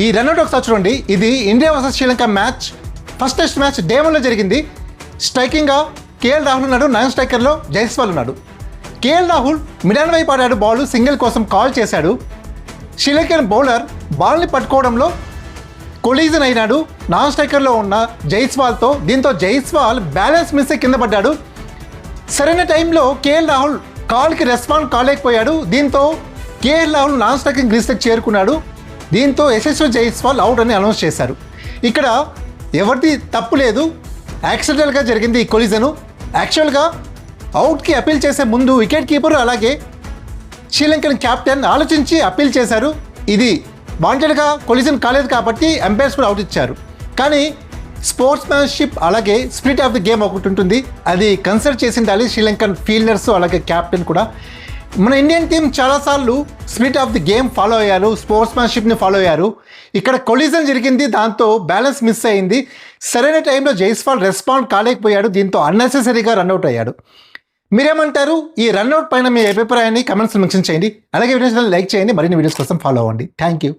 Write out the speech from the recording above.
ఈ రన్అట్ ఒకసారి చూడండి. ఇది India versus Sri Lanka match, first test match day 1లో జరిగింది. స్ట్రైకింగ్గా కేఎల్ రాహుల్ ఉన్నాడు, నాన్ స్ట్రైకర్లో జైస్వాల్ ఉన్నాడు. కేఎల్ రాహుల్ మిడాన్ వైపు ఆడాడు, బాల్ సింగిల్ కోసం కాల్ చేశాడు. శ్రీలంకన్ బౌలర్ బాల్ని పట్టుకోవడంలో కొలీజన్ అయినాడు నాన్ స్ట్రైకర్లో ఉన్న జైస్వాల్తో. దీంతో జైస్వాల్ బ్యాలెన్స్ మిస్ కింద పడ్డాడు. సరైన టైంలో కేఎల్ రాహుల్ కాల్కి రెస్పాండ్ కాలేకపోయాడు. దీంతో కేఎల్ రాహుల్ నాన్ స్ట్రైకింగ్ గ్రీస్కి చేరుకున్నాడు. దీంతో యశస్వి జైస్వాల్ అవుట్ అని అనౌన్స్ చేశారు. ఇక్కడ ఎవరిది తప్పు లేదు, యాక్సిడెంటల్గా జరిగింది ఈ కొలిజను. యాక్చువల్గా అవుట్కి అపీల్ చేసే ముందు వికెట్ కీపర్ అలాగే శ్రీలంకన్ కెప్టెన్ ఆలోచించి అపీల్ చేశారు. ఇది వాంటెడ్గా కొలిజన్ కాలేదు కాబట్టి ఎంపైర్స్ కూడా అవుట్ ఇచ్చారు. కానీ స్పోర్ట్స్ మ్యాన్షిప్ అలాగే స్పిరిట్ ఆఫ్ ది గేమ్ ఒకటి ఉంటుంది, అది కన్సిడర్ చేసి ఉండాలి శ్రీలంకన్ ఫీల్డర్స్ అలాగే కెప్టెన్ కూడా. మన ఇండియన్ టీం చాలాసార్లు spirit of the game follow అయ్యారు, స్పోర్ట్స్ మ్యాన్షిప్ని ఫాలో అయ్యారు. ఇక్కడ కొలిజన్ జరిగింది, దాంతో బ్యాలెన్స్ మిస్ అయింది. సరైన టైంలో జైస్వాల్ రెస్పాండ్ కాలేకపోయాడు, దీంతో అన్నెసెసరీగా రన్అట్ అయ్యాడు. మీరేమంటారు? ఈ రన్అట్ పైన మీ అభిప్రాయాన్ని కమెంట్స్ మెన్షన్ చేయండి. అలాగే వీడియోస్ లైక్ చేయండి, మరిన్ని వీడియోస్ కోసం ఫాలో అవ్వండి. Thank you.